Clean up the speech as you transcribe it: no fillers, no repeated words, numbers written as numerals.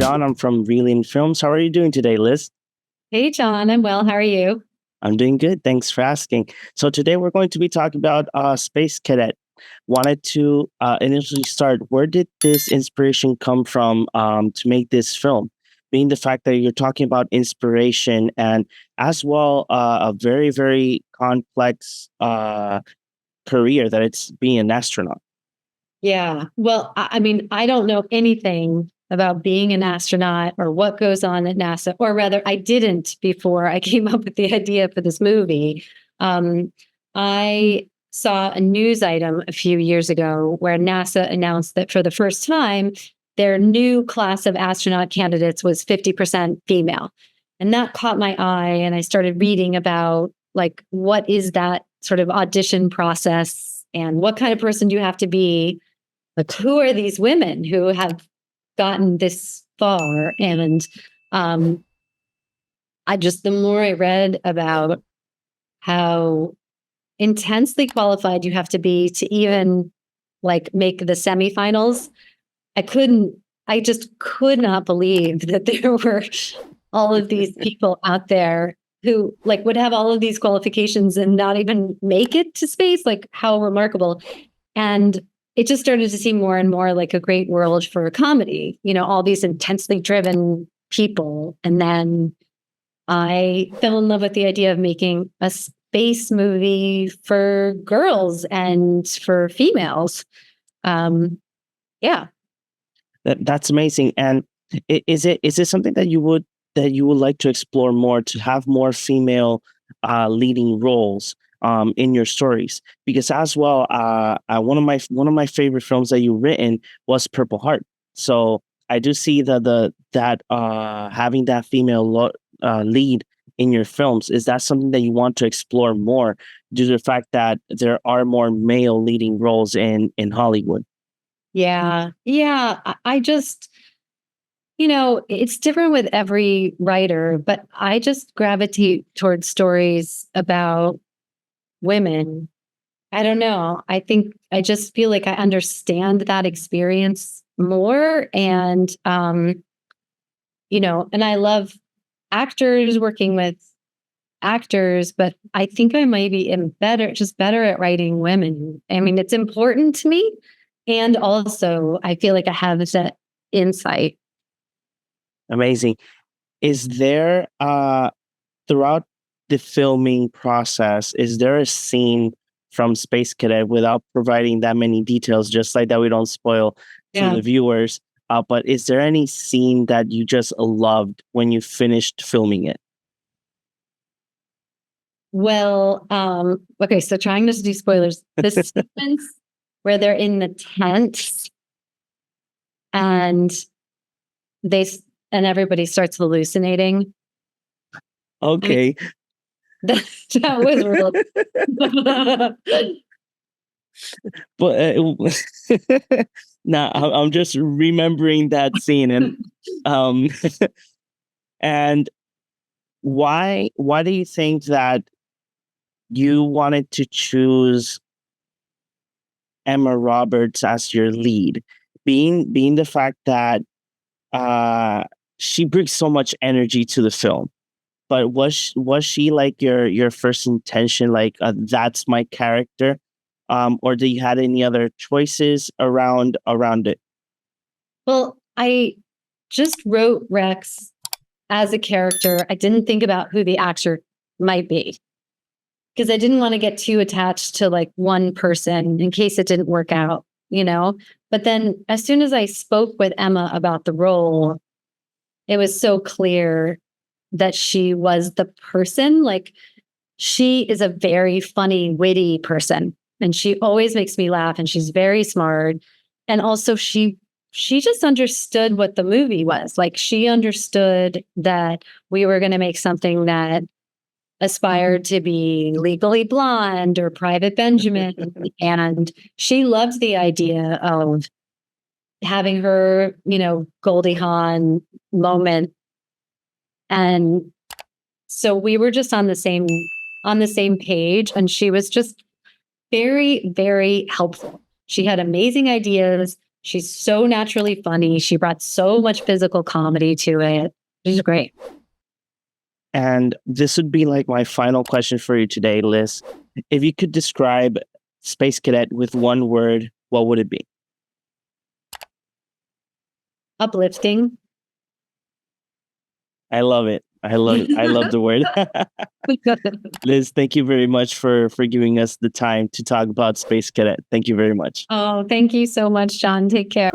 John. I'm from Reeling Films. How are you doing today, Liz? Hey, John, I'm well. How are you? I'm doing good. Thanks for asking. So today we're going to be talking about Space Cadet. Wanted to initially start. Where did this inspiration come from to make this film? Being the fact that you're talking about inspiration and as well a very very complex career that it's being an astronaut. Yeah. Well, I mean, I don't know anything about being an astronaut or what goes on at NASA, or rather, I didn't before I came up with the idea for this movie. I saw a news item a few years ago where NASA announced that for the first time, their new class of astronaut candidates was 50% female. And that caught my eye. And I started reading about like, what is that sort of audition process and what kind of person do you have to be? Like, who are these women who have gotten this far? And um, the more I read about how intensely qualified you have to be to even like make the semifinals, I just could not believe that there were all of these people out there who like would have all of these qualifications and not even make it to space. Like, how remarkable. And it just started to seem more and more like a great world for a comedy, all these intensely driven people. And then I fell in love with the idea of making a space movie for girls and for females. Yeah. That's amazing. And is it something that you would like to explore more to have more female leading roles in your stories? Because as well, one of my favorite films that you've written was Purple Heart. So I do see that having that lead in your films, is that something that you want to explore more due to the fact that there are more male leading roles in Hollywood? Yeah. Yeah. I just, it's different with every writer, but I just gravitate towards stories about women. I don't know. I think I just feel like I understand that experience more. And I love actors working with actors, but I think I might be better at writing women. I mean, it's important to me. And also, I feel like I have that insight. Amazing. Is there throughout the filming process, is there a scene from Space Cadet, without providing that many details, just like that we don't spoil to Yeah. the viewers? But is there any scene that you just loved when you finished filming it? Well, okay, so trying not to do spoilers. The sequence where they're in the tent and they and everybody starts hallucinating. I mean, Okay. that, that was real. But now I'm just remembering that scene, and um and why do you think that you wanted to choose Emma Roberts as your lead, being the fact that uh she brings so much energy to the film? But was she like your first intention, like that's my character, or do you had any other choices around it? Well, I just wrote Rex as a character. I didn't think about who the actor might be because I didn't want to get too attached to like one person in case it didn't work out. But then as soon as I spoke with Emma about the role, it was so clear that she was the person. Like, she is a very funny, witty person, and she always makes me laugh, and she's very smart. And also she just understood what the movie was. Like, she understood that we were going to make something that aspired to be Legally Blonde or Private Benjamin. And she loved the idea of having her, Goldie Hawn moment. And so we were just on the same page, and she was just very, very helpful. She had amazing ideas. She's so naturally funny. She brought so much physical comedy to it. She's great. And this would be like my final question for you today, Liz. If you could describe Space Cadet with one word, what would it be? Uplifting. I love it. I love the word. Liz, thank you very much for giving us the time to talk about Space Cadet. Thank you very much. Oh, thank you so much, John. Take care.